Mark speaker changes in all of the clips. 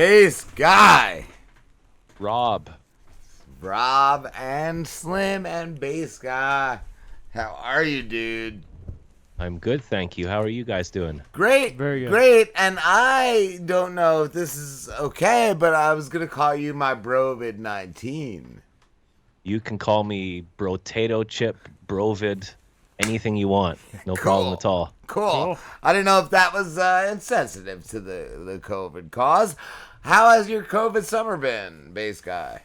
Speaker 1: Bass guy.
Speaker 2: Rob.
Speaker 1: Rob and Slim and bass guy. How are you, dude?
Speaker 2: I'm good, thank you. How are you guys doing?
Speaker 1: Great,
Speaker 3: Very good.
Speaker 1: great. And I don't know if this is okay, but I was gonna call you my Brovid-19.
Speaker 2: You can call me Brotato Chip, Brovid, anything you want. No problem at all.
Speaker 1: Cool. I didn't know if that was insensitive to the COVID cause. How has your COVID summer been, bass guy?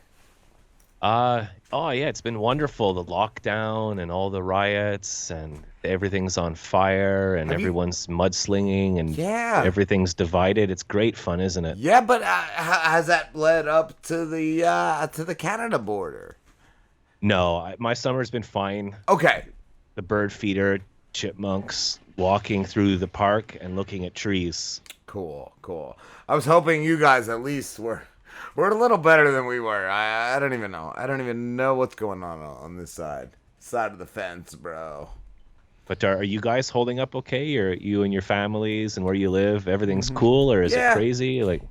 Speaker 2: Oh yeah, it's been wonderful. The lockdown and all the riots and everything's on fire and
Speaker 1: Have you-
Speaker 2: everyone's mudslinging and
Speaker 1: Yeah.
Speaker 2: everything's divided. It's great fun, isn't it?
Speaker 1: Yeah, but has that led up to the Canada border?
Speaker 2: No, my summer's been fine.
Speaker 1: Okay.
Speaker 2: The bird feeder, chipmunks, walking through the park and looking at trees.
Speaker 1: Cool. I was hoping you guys at least were a little better than we were. I don't even know. I don't even know what's going on this side of the fence, bro.
Speaker 2: But are you guys holding up okay? Or you and your families and where you live, everything's cool, or is
Speaker 1: Yeah.
Speaker 2: it crazy? Like,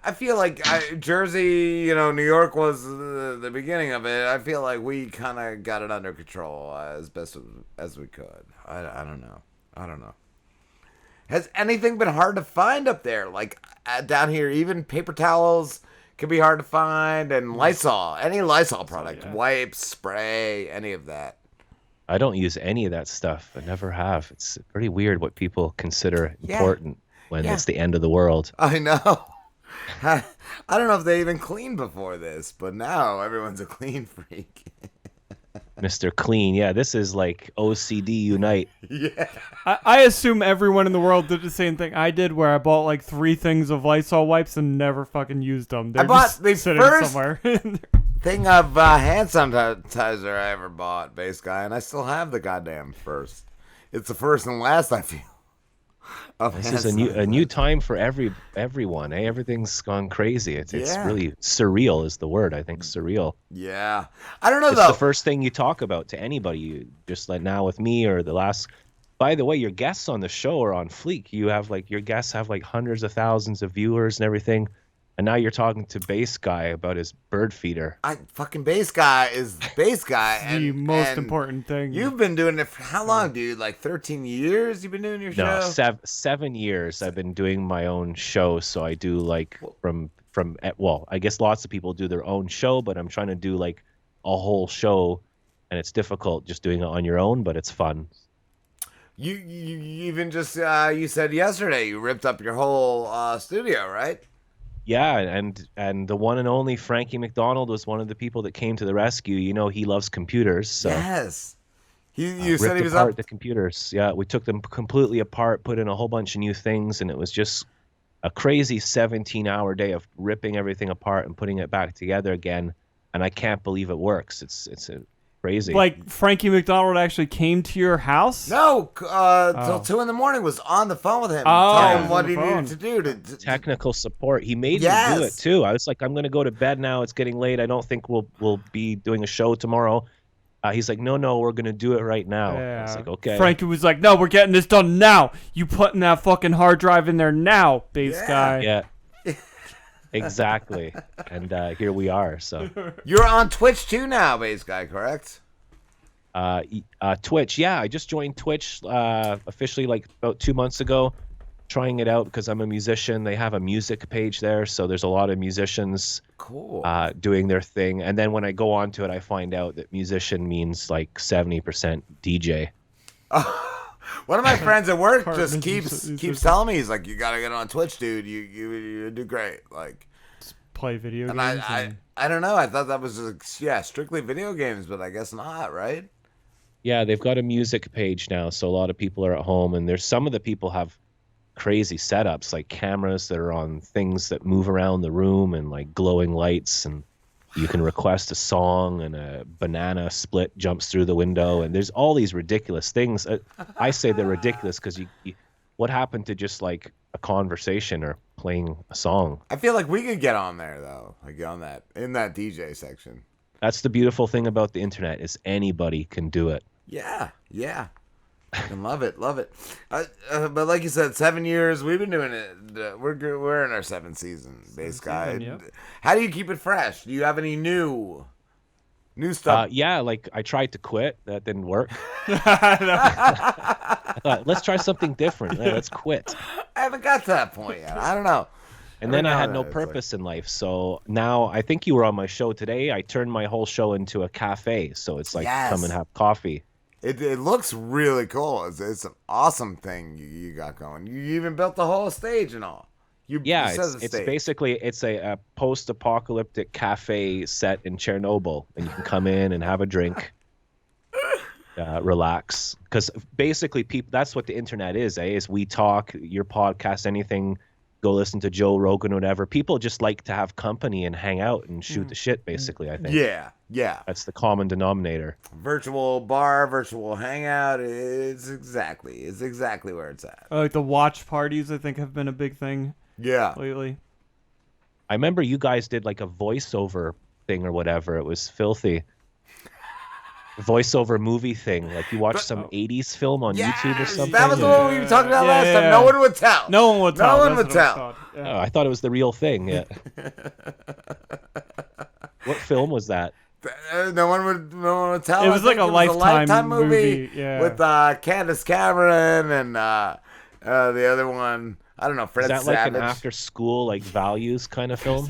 Speaker 1: I feel like Jersey, New York was the beginning of it. I feel like we kind of got it under control as best as we could. I don't know. Has anything been hard to find up there? Like down here, even paper towels can be hard to find, and Lysol, any Lysol product, wipes, spray, any of that.
Speaker 2: I don't use any of that stuff. I never have. It's pretty weird what people consider
Speaker 1: Yeah.
Speaker 2: important when
Speaker 1: Yeah.
Speaker 2: it's the end of the world.
Speaker 1: I know. I don't know if they even cleaned before this, but now everyone's a clean freak.
Speaker 2: Mr. Clean. Yeah, this is like OCD Unite.
Speaker 1: Yeah.
Speaker 3: I assume everyone in the world did the same thing I did, where I bought like 3 things of Lysol wipes and never fucking used them. They're
Speaker 1: bought
Speaker 3: just
Speaker 1: the
Speaker 3: sitting
Speaker 1: first-
Speaker 3: somewhere.
Speaker 1: Thing of hand sanitizer I ever bought, bass guy, and I still have the goddamn first. It's the first and last, I feel. Of
Speaker 2: This
Speaker 1: hand
Speaker 2: is a new
Speaker 1: sanitizer.
Speaker 2: time for everyone. Eh? Everything's gone crazy. It's
Speaker 1: Yeah.
Speaker 2: really surreal is the word. I think surreal.
Speaker 1: Yeah. I don't know,
Speaker 2: It's
Speaker 1: though.
Speaker 2: the first thing you talk about to anybody. Just like now with me or the last. By the way, your guests on the show are on fleek. You have your guests have hundreds of thousands of viewers and everything. And now you're talking to Bass Guy about his bird feeder.
Speaker 1: Fucking bass guy is bass guy.
Speaker 3: The
Speaker 1: and,
Speaker 3: most
Speaker 1: and
Speaker 3: important thing.
Speaker 1: You've been doing it for how long, dude? Like 13 years you've been doing your
Speaker 2: No,
Speaker 1: show?
Speaker 2: 7 years I've been doing my own show. So I do I guess lots of people do their own show, but I'm trying to do a whole show, and it's difficult just doing it on your own, but it's fun.
Speaker 1: You even just, you said yesterday you ripped up your whole studio, right?
Speaker 2: Yeah, and the one and only Frankie McDonald was one of the people that came to the rescue. He loves computers, so
Speaker 1: Yes. You
Speaker 2: ripped
Speaker 1: said he was
Speaker 2: apart
Speaker 1: up.
Speaker 2: the computers. Yeah, we took them completely apart, put in a whole bunch of new things, and it was just a crazy 17-hour day of ripping everything apart and putting it back together again. And I can't believe it works. It's crazy.
Speaker 3: Like Frankie McDonald actually came to your house?
Speaker 1: No, till 2 in the morning was on the phone with him.
Speaker 3: Oh,
Speaker 1: telling
Speaker 3: yeah.
Speaker 1: him what
Speaker 3: On
Speaker 1: he
Speaker 3: the
Speaker 1: needed
Speaker 3: phone.
Speaker 1: to do to
Speaker 2: Technical support. He made me
Speaker 1: Yes.
Speaker 2: do it too. I was like, I'm gonna go to bed now. It's getting late. I don't think we'll be doing a show tomorrow. He's like, no, we're gonna do it right now. I was like, okay.
Speaker 3: Frankie was like, no, we're getting this done now. You putting that fucking hard drive in there now, bass
Speaker 1: Yeah.
Speaker 3: guy.
Speaker 2: Yeah. Exactly. And here we are. So
Speaker 1: You're on Twitch too now, bass guy, correct?
Speaker 2: Twitch. Yeah, I just joined Twitch officially about 2 months ago, trying it out because I'm a musician. They have a music page there, so there's a lot of musicians
Speaker 1: Cool.
Speaker 2: doing their thing. And then when I go onto it, I find out that musician means 70% DJ.
Speaker 1: One of my friends at work
Speaker 3: Part
Speaker 1: just
Speaker 3: musician-
Speaker 1: keeps telling me, he's like, you gotta get on Twitch, dude. You do great. Like,
Speaker 3: Play video
Speaker 1: and
Speaker 3: games.
Speaker 1: I don't know. I thought that was strictly video games, but I guess not, right?
Speaker 2: Yeah, they've got a music page now, so a lot of people are at home, and there's some of the people have crazy setups, like cameras that are on things that move around the room and glowing lights, and you can request a song and a banana split jumps through the window, and there's all these ridiculous things. I say they're ridiculous because what happened to just a conversation or playing a song?
Speaker 1: I feel like we could get on there though, in that DJ section.
Speaker 2: That's the beautiful thing about the internet is anybody can do it.
Speaker 1: Yeah. Fucking love it, love it. But like you said, 7 years. We've been doing it. We're in our 7th season, Base Guy.
Speaker 3: Yep.
Speaker 1: How do you keep it fresh? Do you have any new stuff?
Speaker 2: Yeah, like I tried to quit. That didn't work. I thought, let's try something different. Yeah, let's quit.
Speaker 1: I haven't got to that point yet. I don't know.
Speaker 2: And then I had no purpose in life. So now I think you were on my show today. I turned my whole show into a cafe. So it's like come and have coffee.
Speaker 1: It looks really cool. It's an awesome thing you got going. You even built the whole stage and all.
Speaker 2: It's basically a post-apocalyptic cafe set in Chernobyl, and you can come in and have a drink, relax. Because basically, that's what the internet is. Is we talk, your podcast, anything. Go listen to Joe Rogan or whatever. People just like to have company and hang out and shoot the shit, basically, I think.
Speaker 1: Yeah.
Speaker 2: That's the common denominator.
Speaker 1: Virtual bar, virtual hangout, it's exactly where it's at.
Speaker 3: Like the watch parties, I think, have been a big thing lately.
Speaker 2: I remember you guys did like a voiceover thing or whatever. It was filthy. Voiceover movie thing, like you watched some 80s film on YouTube or something.
Speaker 1: That was the one we were talking about last time. No one would tell.
Speaker 3: No one would tell.
Speaker 2: Oh, I thought it was the real thing. Yeah. What film was that?
Speaker 1: No one would tell.
Speaker 3: It was like a Lifetime movie
Speaker 1: with Candace Cameron and the other one. I don't know. Fred Savage.
Speaker 2: Is that like an after school like values kind of film?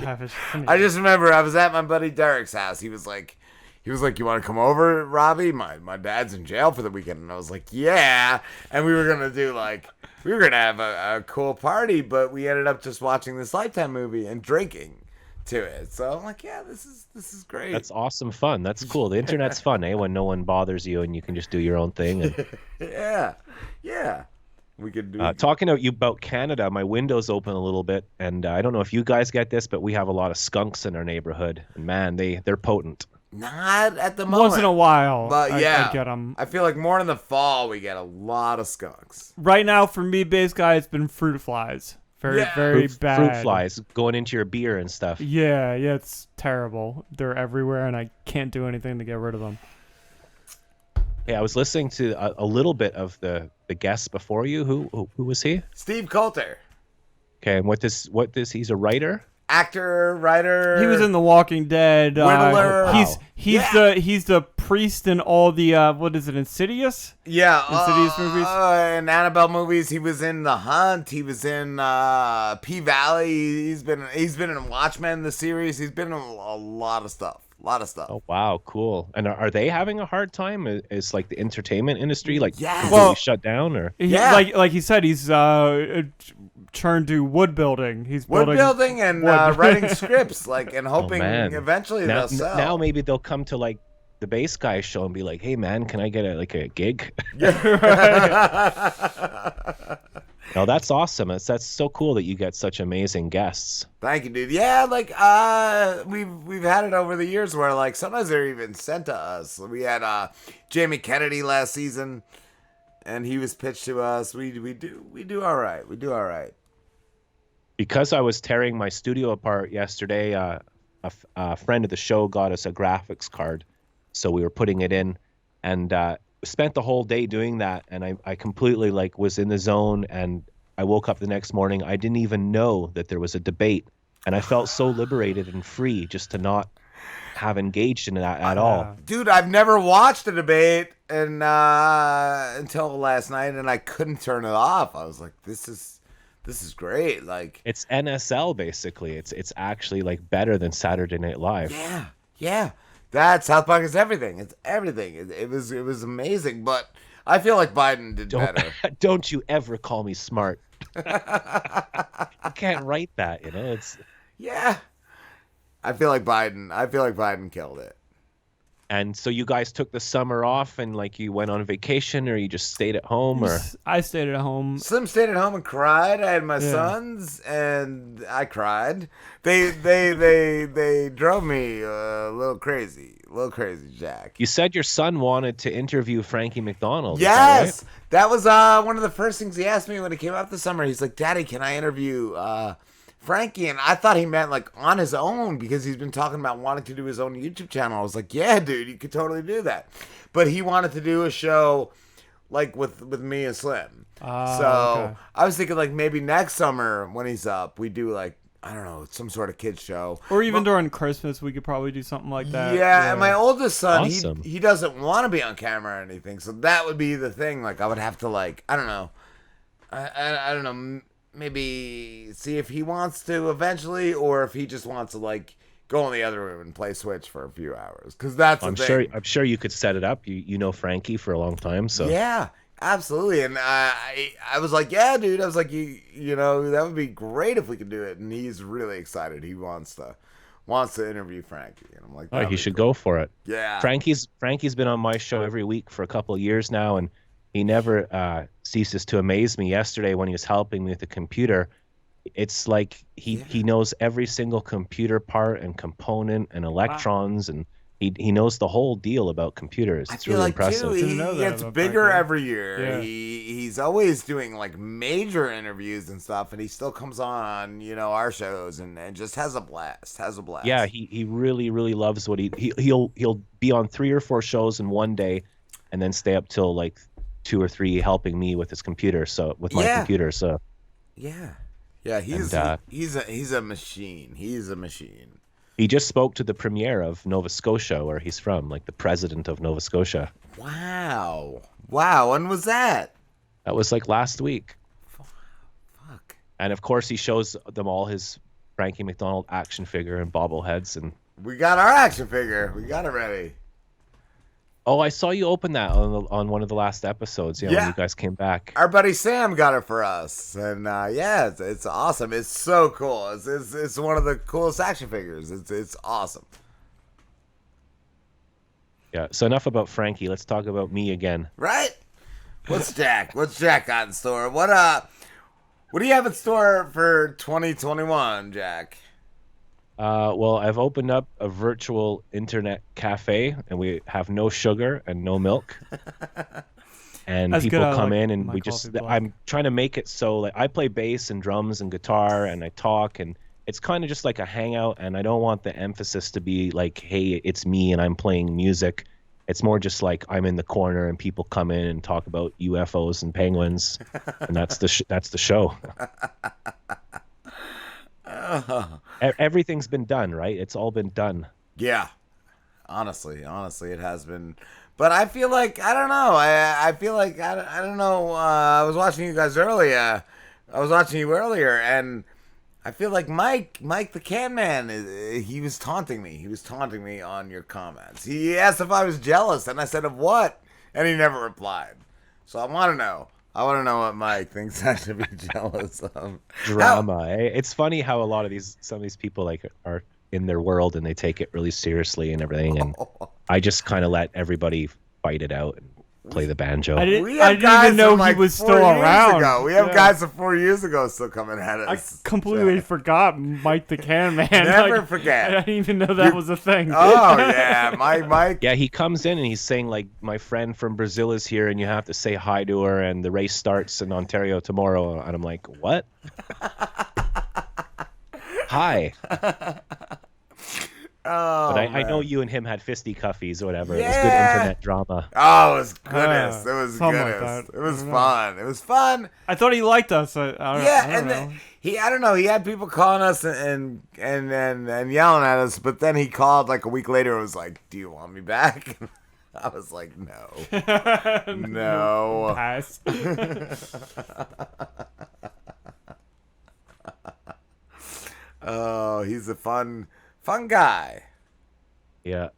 Speaker 1: I just remember I was at my buddy Derek's house. He was like, you want to come over, Robbie? My dad's in jail for the weekend. And I was like, yeah. And we were going to have a cool party, but we ended up just watching this Lifetime movie and drinking to it. So I'm like, yeah, this is great.
Speaker 2: That's awesome fun. That's cool. The internet's fun, when no one bothers you and you can just do your own thing. And...
Speaker 1: yeah. We could do
Speaker 2: talking to you about Canada, my window's open a little bit, and I don't know if you guys get this, but we have a lot of skunks in our neighborhood. And man, they're potent.
Speaker 1: Not at the moment.
Speaker 3: Once in a while,
Speaker 1: but
Speaker 3: I get them.
Speaker 1: I feel like more in the fall we get a lot of skunks.
Speaker 3: Right now, for me, Base Guy, it's been fruit flies. Very bad.
Speaker 2: Fruit flies going into your beer and stuff.
Speaker 3: Yeah, it's terrible. They're everywhere, and I can't do anything to get rid of them.
Speaker 2: Yeah, I was listening to a little bit of the guests before you. Who was he?
Speaker 1: Steve Coulter.
Speaker 2: Okay, and what this? He's a writer.
Speaker 1: Actor, writer.
Speaker 3: He was in The Walking Dead.
Speaker 1: Whittler.
Speaker 3: He's the priest in all the what is it, Insidious?
Speaker 1: Yeah,
Speaker 3: Insidious movies.
Speaker 1: And Annabelle movies. He was in The Hunt. He was in P Valley. He's been in Watchmen, the series. He's been in a lot of stuff.
Speaker 2: Oh wow, cool. And are they having a hard time? Is like the entertainment industry
Speaker 1: yes.
Speaker 2: Completely shut down, or
Speaker 3: like he said, he's turned to wood building. He's
Speaker 1: building and writing scripts, and hoping eventually they'll sell.
Speaker 2: Now maybe they'll come to the Base Guy show and be like, "Hey man, can I get a gig?" No, that's awesome. That's so cool that you get such amazing guests.
Speaker 1: Thank you, dude. Yeah, we've had it over the years where sometimes they're even sent to us. We had Jamie Kennedy last season, and he was pitched to us. We do all right. We do all right.
Speaker 2: Because I was tearing my studio apart yesterday, a friend of the show got us a graphics card, so we were putting it in, and spent the whole day doing that, and I completely was in the zone, and I woke up the next morning. I didn't even know that there was a debate, and I felt so liberated and free just to not have engaged in that at all. Dude,
Speaker 1: I've never watched a debate until last night, and I couldn't turn it off. I was like, this is great.
Speaker 2: It's NSL basically. It's actually better than Saturday Night Live.
Speaker 1: Yeah. That South Park is everything. It's everything. It was amazing, but I feel like Biden did better.
Speaker 2: Don't you ever call me smart. I can't write that, It's
Speaker 1: I feel like Biden killed it.
Speaker 2: And so you guys took the summer off and you went on vacation, or you just stayed at home, or
Speaker 3: I stayed at home.
Speaker 1: Slim stayed at home and cried. I had my sons and I cried. They drove me a little crazy, Jack.
Speaker 2: You said your son wanted to interview Frankie McDonald.
Speaker 1: Yes, that was one of the first things he asked me when he came out this summer. He's like, "Daddy, can I interview Frankie?" And I thought he meant on his own, because he's been talking about wanting to do his own YouTube channel. I was like, yeah, dude, you could totally do that. But he wanted to do a show like with me and Slim. So
Speaker 3: Okay.
Speaker 1: I was thinking like maybe next summer when he's up, we do like, I don't know, some sort of kids show.
Speaker 3: Or even during Christmas, we could probably do something like that.
Speaker 1: Yeah, and my oldest son,
Speaker 2: Awesome.
Speaker 1: he doesn't want to be on camera or anything, so that would be the thing. Like I would have to like, I don't know, I don't know, maybe see if he wants to eventually, or if he just wants to like go in the other room and play Switch for a few hours, because that's the thing.
Speaker 2: I'm sure you could set it up. You know Frankie for a long time, so
Speaker 1: Yeah, absolutely. And I was like, yeah, dude. I was like, you know, that would be great if we could do it. And he's really excited. He wants to interview Frankie. And I'm like,
Speaker 2: oh,
Speaker 1: that'd
Speaker 2: he
Speaker 1: be
Speaker 2: should
Speaker 1: cool.
Speaker 2: go for it.
Speaker 1: Yeah.
Speaker 2: Frankie's been on my show every week for a couple of years now, and he never ceases to amaze me. Yesterday, when he was helping me with the computer, it's like he knows every single computer part and component and electrons, and he knows the whole deal about computers.
Speaker 1: I
Speaker 2: It's
Speaker 1: feel
Speaker 2: really
Speaker 1: like
Speaker 2: impressive.
Speaker 1: too,
Speaker 3: Didn't know
Speaker 1: he
Speaker 3: that
Speaker 1: gets
Speaker 3: about
Speaker 1: bigger
Speaker 3: Frankie.
Speaker 1: every year.
Speaker 3: Yeah.
Speaker 1: He's always doing like major interviews and stuff, and he still comes on, you know, our shows and just has a blast.
Speaker 2: Yeah, he really loves what he'll be on 3 or 4 shows in one day, and then stay up till like 2 or 3 helping me with his computer. So with my computer, so
Speaker 1: yeah. He's a machine. He's a machine.
Speaker 2: he just spoke to the premier of Nova Scotia, where he's from, like the president of Nova Scotia.
Speaker 1: Wow. When was that?
Speaker 2: That was like last week.
Speaker 1: Fuck.
Speaker 2: And of course, he shows them all his Frankie McDonald action figure and bobbleheads. And
Speaker 1: We got our action figure. We got it ready.
Speaker 2: oh, I saw you open that on one of the last episodes. Yeah, when you guys came back.
Speaker 1: Our buddy Sam got it for us, and it's awesome. It's so cool. It's one of the coolest action figures. It's awesome.
Speaker 2: Yeah. So enough about Frankie. Let's talk about me again.
Speaker 1: Right? What's Jack got in store? What do you have in store for 2021, Jack?
Speaker 2: Well, I've opened up a virtual internet cafe, and we have no sugar and no milk. And
Speaker 3: That's
Speaker 2: people
Speaker 3: good. I
Speaker 2: come
Speaker 3: like
Speaker 2: in, and
Speaker 3: my
Speaker 2: we just.
Speaker 3: coffee black.
Speaker 2: I'm trying to make it so like I play bass and drums and guitar, and I talk, and it's kind of just like a hangout. And I don't want the emphasis to be like, hey, it's me and I'm playing music. It's more just like I'm in the corner, and people come in and talk about UFOs and penguins, and that's the show. Everything's been done, right? It's all been done.
Speaker 1: Yeah. Honestly, it has been. But I feel like, I don't know. I feel like, I don't know. I was watching you guys earlier. And I feel like Mike the Can Man, he was taunting me. He was taunting me on your comments. He asked if I was jealous, and I said, of what? And he never replied. So I want to know. I want to know what Mike thinks I should be jealous of.
Speaker 2: Drama. It's funny how a lot of some of these people like are in their world and they take it really seriously and everything, and I just kind of let everybody fight it out and play the banjo.
Speaker 3: I
Speaker 1: We
Speaker 3: didn't
Speaker 1: have guys
Speaker 3: even know
Speaker 1: from,
Speaker 3: he
Speaker 1: like,
Speaker 3: was
Speaker 1: 4
Speaker 3: still
Speaker 1: years
Speaker 3: around.
Speaker 1: ago. We have
Speaker 3: Yeah.
Speaker 1: guys from 4 years ago still coming at
Speaker 3: I
Speaker 1: us.
Speaker 3: completely forgot Mike the Can Man.
Speaker 1: Never
Speaker 3: Like,
Speaker 1: forget.
Speaker 3: I didn't even know that was a thing.
Speaker 1: Oh yeah, Mike.
Speaker 2: Yeah, he comes in and he's saying like, my friend from Brazil is here and you have to say hi to her, and the race starts in Ontario tomorrow. And I'm like, what? Hi.
Speaker 1: Oh,
Speaker 2: But I know
Speaker 1: man.
Speaker 2: you and him had fisty-cuffies or whatever. It was
Speaker 1: Yeah.
Speaker 2: good internet drama.
Speaker 1: Oh, it was goodness. It was
Speaker 3: something like
Speaker 1: goodness.
Speaker 3: that.
Speaker 1: It was
Speaker 3: I don't know.
Speaker 1: fun. It was fun.
Speaker 3: I thought he liked us. I don't
Speaker 1: Yeah,
Speaker 3: know.
Speaker 1: and I don't know. He had people calling us and yelling at us, but then he called like a week later and was like, "Do you want me back?" I was like, "No, no."
Speaker 3: Pass.
Speaker 1: Oh, he's a fun guy.
Speaker 2: Yeah.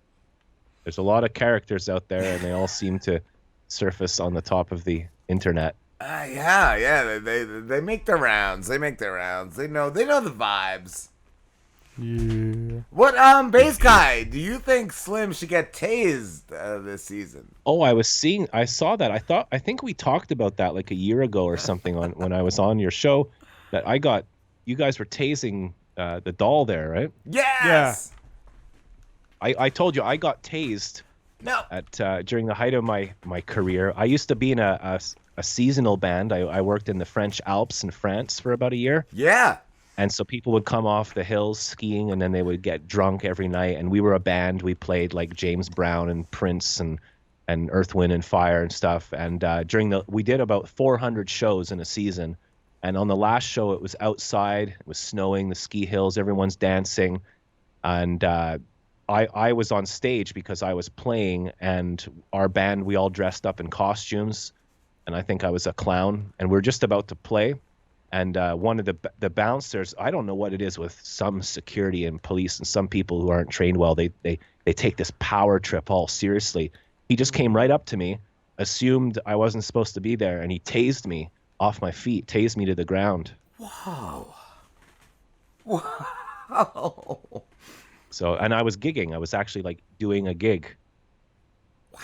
Speaker 2: There's a lot of characters out there, and they all seem to surface on the top of the internet.
Speaker 1: Yeah. They make their rounds. They know the vibes.
Speaker 3: Yeah.
Speaker 1: What bass guy? Do you think Slim should get tased this season?
Speaker 2: Oh, I saw that. I think we talked about that like a year ago or something when I was on your show, that you guys were tasing the doll there, right?
Speaker 1: Yes.
Speaker 2: I told you I got tased
Speaker 1: No.
Speaker 2: at during the height of my career. I used to be in a seasonal band. I worked in the French Alps in France for about a year.
Speaker 1: Yeah.
Speaker 2: And so people would come off the hills skiing, and then they would get drunk every night. And we were a band. We played like James Brown and Prince and and Earth, Wind, and Fire and stuff. And we did about 400 shows in a season. And on the last show, it was outside. It was snowing, the ski hills, everyone's dancing. And I was on stage because I was playing, and our band, we all dressed up in costumes. And I think I was a clown. And we're just about to play. And one of the bouncers, I don't know what it is with some security and police and some people who aren't trained well. They take this power trip all seriously. He just came right up to me, assumed I wasn't supposed to be there, and he tased me off my feet, tased me to the ground.
Speaker 1: Wow.
Speaker 2: So, and I was gigging. I was actually like doing a gig.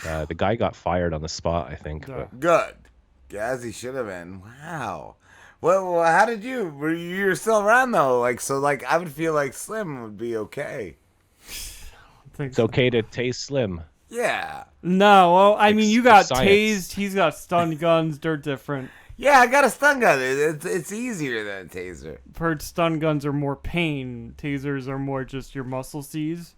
Speaker 2: Wow. The guy got fired on the spot, I think. But.
Speaker 1: Good. As he should have been. Wow. Well, how did you're still around though? Like, so like, I would feel like Slim would be okay.
Speaker 2: It's okay to tase Slim.
Speaker 1: Yeah.
Speaker 3: No, well, I mean, you got
Speaker 2: science.
Speaker 3: tased. He's got stun guns. They're different.
Speaker 1: Yeah, I got a stun gun. It's easier than a taser.
Speaker 3: Heard stun guns are more pain. Tasers are more just your muscle seize.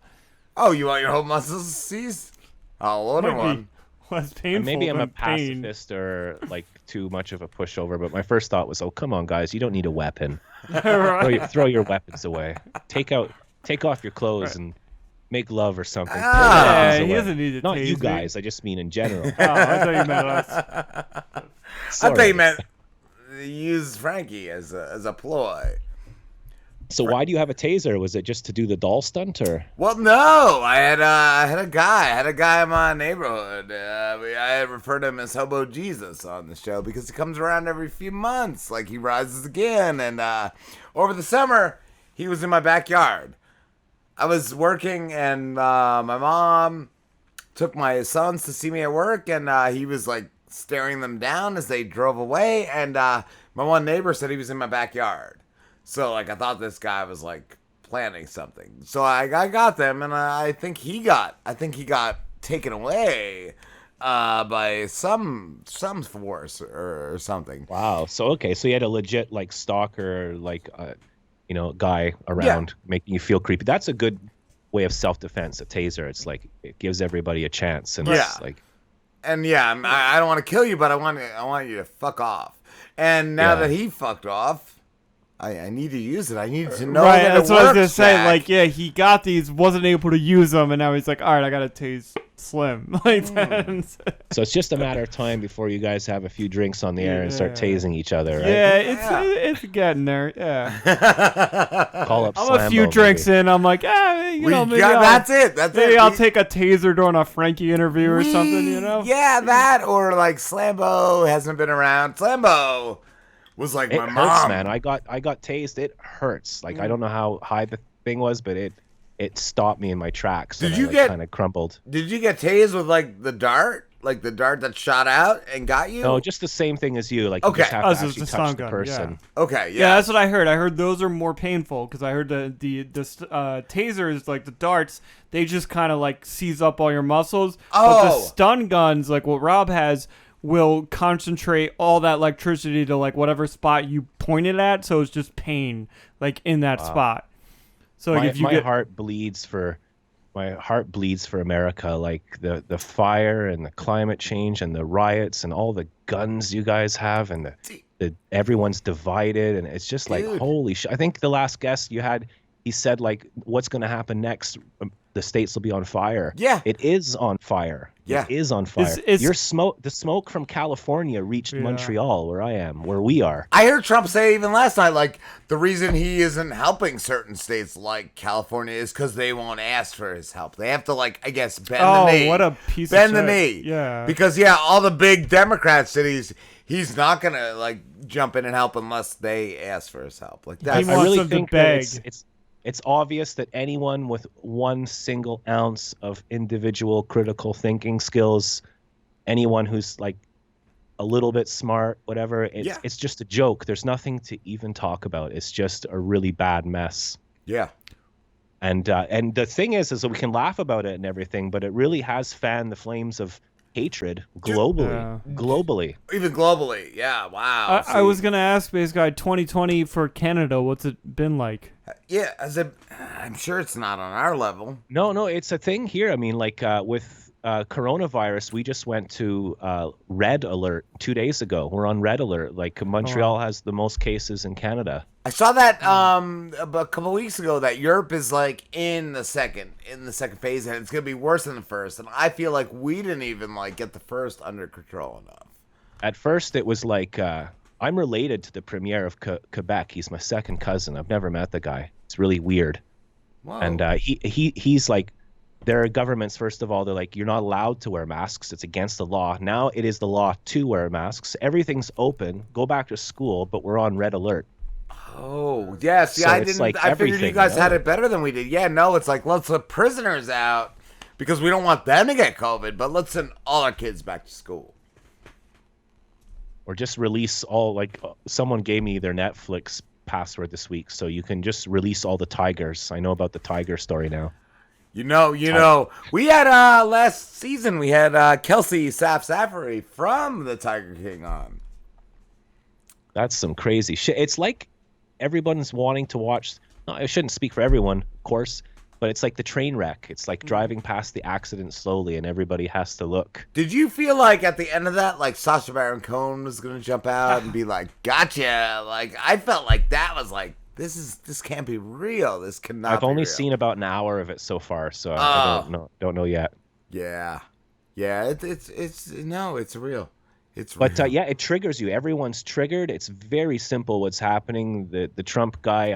Speaker 1: Oh, you want your whole muscles seized? I'll order one.
Speaker 3: Less painful.
Speaker 2: Maybe I'm a
Speaker 3: than pain.
Speaker 2: pacifist or like too much of a pushover, but my first thought was, oh, come on, guys, you don't need a weapon.
Speaker 3: Right.
Speaker 2: Throw your weapons away. Take off your clothes and make love or something.
Speaker 3: Yeah, he doesn't need to
Speaker 2: Not
Speaker 3: tase
Speaker 2: you
Speaker 3: me.
Speaker 2: guys. I just mean in general.
Speaker 3: Oh, I thought you meant us.
Speaker 1: I
Speaker 2: Sorry.
Speaker 1: thought you meant use Frankie as a ploy.
Speaker 2: So why do you have a taser? Was it just to do the doll stunt, or?
Speaker 1: Well, no. I had a guy in my neighborhood. I had referred to him as Hobo Jesus on the show because he comes around every few months, like he rises again. And over the summer, he was in my backyard. I was working, and my mom took my sons to see me at work, and he was like staring them down as they drove away. And my one neighbor said he was in my backyard. So, like, I thought this guy was, like, planning something. So I got them, and I think he got taken away by some force or something.
Speaker 2: Wow. So, okay. So you had a legit, like, stalker, like, guy around making you feel creepy. That's a good way of self-defense, a taser. It's like, it gives everybody a chance. And it's like...
Speaker 1: And, I don't want to kill you, but I want you to fuck off. And now that he fucked off... I need to use it. I need to know that it
Speaker 3: that's what I was gonna
Speaker 1: works,
Speaker 3: say.
Speaker 1: Jack.
Speaker 3: Like, yeah, he got these, wasn't able to use them, and now he's like, all right, I gotta tase Slim. Like that.
Speaker 2: So it's just a matter of time before you guys have a few drinks on the air and start tasing each other, right?
Speaker 3: Yeah, it's getting there. Yeah.
Speaker 2: Call up.
Speaker 3: I'm a few drinks in. I'm like, maybe
Speaker 1: that's it.
Speaker 3: Maybe I'll take a taser during a Frankie interview or something. You know?
Speaker 1: Yeah, that or like Slambo hasn't been around. Slambo was like my
Speaker 2: hurts,
Speaker 1: mom.
Speaker 2: Man, I got tased. It hurts. Like I don't know how high the thing was, but it stopped me in my tracks.
Speaker 1: Did you get
Speaker 2: kind of crumpled?
Speaker 1: Did you get tased with like the dart that shot out and got you?
Speaker 2: No, just the same thing as you. Like
Speaker 1: okay,
Speaker 2: you just have to actually touch the person.
Speaker 1: Yeah. Okay,
Speaker 3: yeah, that's what I heard. I heard those are more painful because I heard the tasers, like the darts, they just kind of like seize up all your muscles. But the stun guns, like what Rob has, will concentrate all that electricity to like whatever spot you point it at, so it's just pain like in that spot. So like, if you
Speaker 2: my heart bleeds for America, like the fire and the climate change and the riots and all the guns you guys have and the everyone's divided, and it's just like holy shit. I think the last guest you had, he said like what's going to happen next, the states will be on fire.
Speaker 1: Yeah,
Speaker 2: it is on fire.
Speaker 1: Yeah,
Speaker 2: it is on fire. The smoke from California reached Montreal, where I am, where we are.
Speaker 1: I heard Trump say even last night, like the reason he isn't helping certain states like California is because they won't ask for his help. They have to, like, I guess, bend the knee.
Speaker 3: Oh, what a piece
Speaker 1: bend
Speaker 3: of
Speaker 1: the knee.
Speaker 3: Yeah,
Speaker 1: because all the big Democrat cities, he's not gonna like jump in and help unless they ask for his help. Like that.
Speaker 3: I really think that
Speaker 2: it's obvious that anyone with one single ounce of individual critical thinking skills, anyone who's like a little bit smart, whatever, it's just a joke. There's nothing to even talk about. It's just a really bad mess.
Speaker 1: Yeah.
Speaker 2: And the thing is that we can laugh about it and everything, but it really has fanned the flames of hatred globally.
Speaker 1: Even globally. Yeah. Wow.
Speaker 3: I was going to ask, basically, 2020 for Canada, what's it been like?
Speaker 1: Yeah, I'm sure it's not on our level.
Speaker 2: No, it's a thing here. I mean, like with coronavirus, we just went to red alert 2 days ago. We're on red alert. Like Montreal has the most cases in Canada.
Speaker 1: I saw that a couple weeks ago that Europe is like in the second phase, and it's gonna be worse than the first. And I feel like we didn't even like get the first under control enough.
Speaker 2: At first, it was like I'm related to the premier of Quebec. He's my second cousin. I've never met the guy. It's really weird.
Speaker 1: Whoa.
Speaker 2: And he's like. There are governments, first of all, they're like, you're not allowed to wear masks. It's against the law. Now it is the law to wear masks. Everything's open. Go back to school, but we're on red alert.
Speaker 1: Oh, yeah. See,
Speaker 2: So
Speaker 1: I
Speaker 2: it's
Speaker 1: didn't.
Speaker 2: like
Speaker 1: I figured you
Speaker 2: everything,
Speaker 1: guys
Speaker 2: no?
Speaker 1: had it better than we did. Yeah, no, it's like let's let prisoners out because we don't want them to get COVID, but let's send all our kids back to school.
Speaker 2: Or just release all, like, someone gave me their Netflix password this week, so you can just release all the tigers. I know about the tiger story now.
Speaker 1: You know, we had last season we had Kelsey Safari from the Tiger King on.
Speaker 2: That's some crazy shit. It's like everyone's wanting to watch. No, I shouldn't speak for everyone, of course, but it's like the train wreck. It's like driving past the accident slowly, and everybody has to look.
Speaker 1: Did you feel like at the end of that, like Sacha Baron Cohen was gonna jump out and be like, "Gotcha"? Like I felt like that was like, this can't be real. This cannot.
Speaker 2: I've only
Speaker 1: be real.
Speaker 2: seen about an hour of it so far, so I don't know yet.
Speaker 1: Yeah. It's real. It's
Speaker 2: But
Speaker 1: real.
Speaker 2: yeah, it triggers you. Everyone's triggered. It's very simple what's happening. The Trump guy,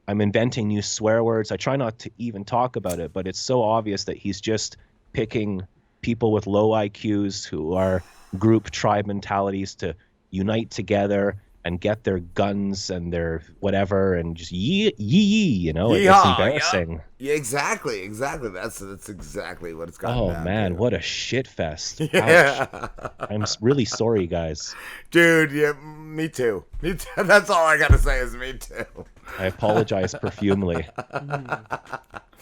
Speaker 2: I'm inventing new swear words. I try not to even talk about it, but it's so obvious that he's just picking people with low IQs who are group tribe mentalities to unite together and get their guns and their whatever and just yee, you know, it's
Speaker 1: Yeehaw,
Speaker 2: embarrassing.
Speaker 1: Yeah, exactly. That's exactly what it's got.
Speaker 2: Oh man, what a shit fest.
Speaker 1: Yeah.
Speaker 2: Ouch. I'm really sorry, guys.
Speaker 1: Dude, yeah, me too. Me too. That's all I gotta say is me too.
Speaker 2: I apologize profusely.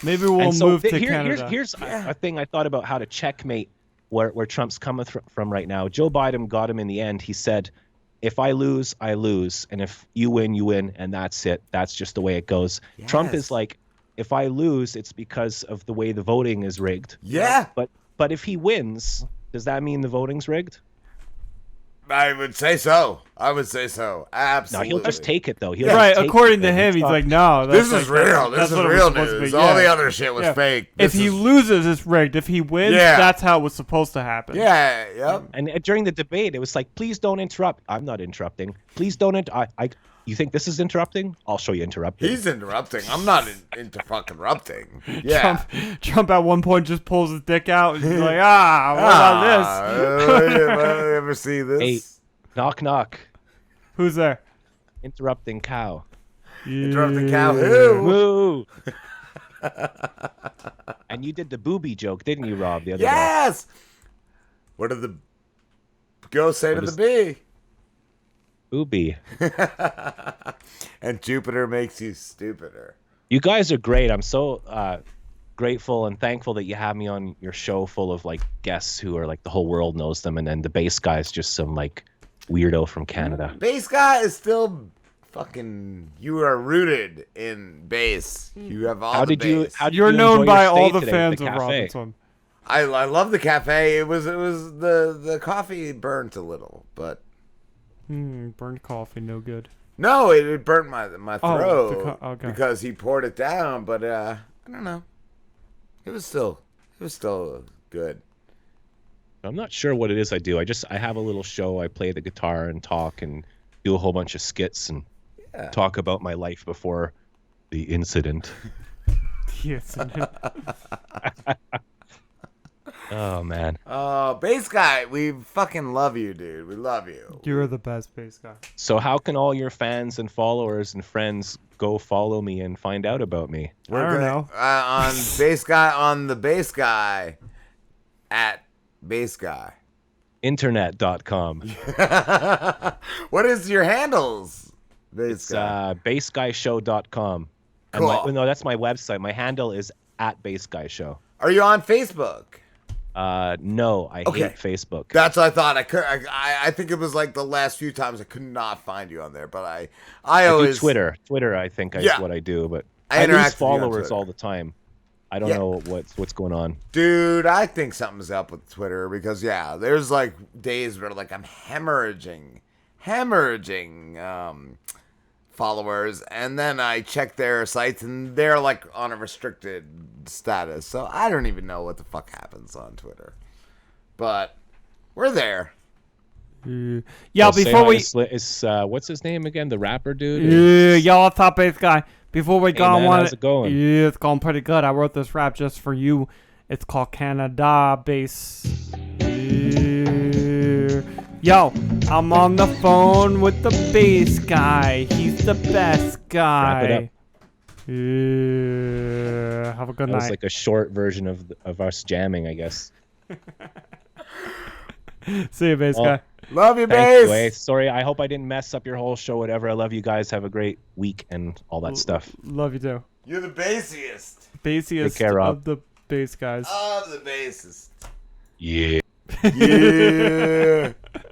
Speaker 3: Maybe we'll
Speaker 2: And so
Speaker 3: move to Canada.
Speaker 2: Here's a thing I thought about how to checkmate where Trump's coming from right now. Joe Biden got him in the end. He said, if I lose, I lose. And if you win, you win. And that's it. That's just the way it goes.
Speaker 1: Yes.
Speaker 2: Trump is like, if I lose, it's because of the way the voting is rigged.
Speaker 1: Yeah.
Speaker 2: But if he wins, does that mean the voting's rigged?
Speaker 1: I would say so.
Speaker 2: No,
Speaker 1: Absolutely.
Speaker 2: he'll just take it, though.
Speaker 3: Right, according to him, he's like, no.
Speaker 1: This
Speaker 3: that's
Speaker 1: is
Speaker 3: like-
Speaker 1: real.
Speaker 3: that's
Speaker 1: This is
Speaker 3: what it was
Speaker 1: real
Speaker 3: supposed to be.
Speaker 1: news.
Speaker 3: Yeah.
Speaker 1: All the other shit was
Speaker 3: Yeah.
Speaker 1: fake.
Speaker 3: If
Speaker 1: This
Speaker 3: he
Speaker 1: is-
Speaker 3: loses, it's rigged. If he wins,
Speaker 1: Yeah.
Speaker 3: that's how it was supposed to happen.
Speaker 1: Yeah, yep.
Speaker 2: And during the debate, it was like, please don't interrupt. I'm not interrupting. Please don't. You think this is interrupting? I'll show you interrupting.
Speaker 1: He's interrupting. I'm not into fucking interrupting. Yeah.
Speaker 3: Trump at one point just pulls his dick out and he's like, what about this?
Speaker 1: Ever see this?
Speaker 2: Hey, knock, knock.
Speaker 3: Who's there?
Speaker 2: Interrupting cow.
Speaker 1: Interrupting cow. Who?
Speaker 2: Moo. And you did the booby joke, didn't you, Rob, the other day?
Speaker 1: Yes. What did the ghost say to the bee?
Speaker 2: Booby.
Speaker 1: And Jupiter makes you stupider.
Speaker 2: You guys are great. I'm so grateful and thankful that you have me on your show full of like guests who are like the whole world knows them, and then the bass guy is just some like weirdo from Canada.
Speaker 1: Bass guy is still fucking. You are rooted in bass. You have all the bass.
Speaker 2: How did
Speaker 3: You're
Speaker 2: you
Speaker 3: known
Speaker 2: enjoy
Speaker 3: by
Speaker 2: your
Speaker 3: all
Speaker 2: stay
Speaker 3: the
Speaker 2: today at
Speaker 3: fans
Speaker 2: the
Speaker 3: of
Speaker 2: cafe?
Speaker 3: Robinson.
Speaker 1: I love the cafe. It was the coffee burnt a little, but
Speaker 3: Burned coffee, no good.
Speaker 1: no, it burnt my throat
Speaker 3: okay.
Speaker 1: because he poured it down. But I don't know. It was still good.
Speaker 2: I'm not sure what it is I do. I have a little show. I play the guitar and talk and do a whole bunch of skits and talk about my life before the incident.
Speaker 3: Yes.
Speaker 2: Oh man.
Speaker 1: Oh, bass guy, we fucking love you, dude. We love you.
Speaker 3: You're the best bass guy.
Speaker 2: So how can all your fans and followers and friends go follow me and find out about me?
Speaker 3: I don't know.
Speaker 1: On bass guy on the bass guy at bass guy.
Speaker 2: Internet.com.
Speaker 1: What is your handles? Bass
Speaker 2: It's
Speaker 1: guy.
Speaker 2: bassguyshow.com.
Speaker 1: Cool.
Speaker 2: No, that's my website. My handle is at bassguyshow.
Speaker 1: Are you on Facebook?
Speaker 2: No, I
Speaker 1: Okay.
Speaker 2: hate Facebook.
Speaker 1: That's what I thought. I think it was like the last few times I could not find you on there, but I
Speaker 2: I do
Speaker 1: always
Speaker 2: Twitter. Twitter, I think is
Speaker 1: Yeah.
Speaker 2: what I do, but
Speaker 1: I
Speaker 2: I
Speaker 1: interact
Speaker 2: lose
Speaker 1: with you on
Speaker 2: followers
Speaker 1: Twitter.
Speaker 2: all the time. I don't know what's going on.
Speaker 1: Dude, I think something's up with Twitter because there's like days where like I'm hemorrhaging followers, and then I check their sites and they're like on a restricted status. So I don't even know what the fuck happens on Twitter. But we're there.
Speaker 3: Yeah,
Speaker 2: Well,
Speaker 3: before we
Speaker 2: what's his name again? The rapper dude.
Speaker 3: yo, what's up, bass guy? Before we go,
Speaker 2: man, how's it going?
Speaker 3: Yeah, it's going pretty good. I wrote this rap just for you. It's called Canada Bass. Yeah. Yo, I'm on the phone with the bass guy. He's the best guy.
Speaker 2: Wrap it up.
Speaker 3: Yeah. Have a good
Speaker 2: That
Speaker 3: night.
Speaker 2: was like a short version of us jamming, I guess.
Speaker 3: See you, bass guy.
Speaker 1: Love you,
Speaker 2: Thanks,
Speaker 1: bass.
Speaker 2: Dwayne. Sorry, I hope I didn't mess up your whole show, whatever. I love you guys. Have a great week and all that stuff.
Speaker 3: Love you too.
Speaker 1: You're the bassiest.
Speaker 3: Bassiest
Speaker 2: Take care, Rob.
Speaker 3: of the bass guys.
Speaker 1: Of the bassist.
Speaker 2: Yeah.
Speaker 1: Yeah.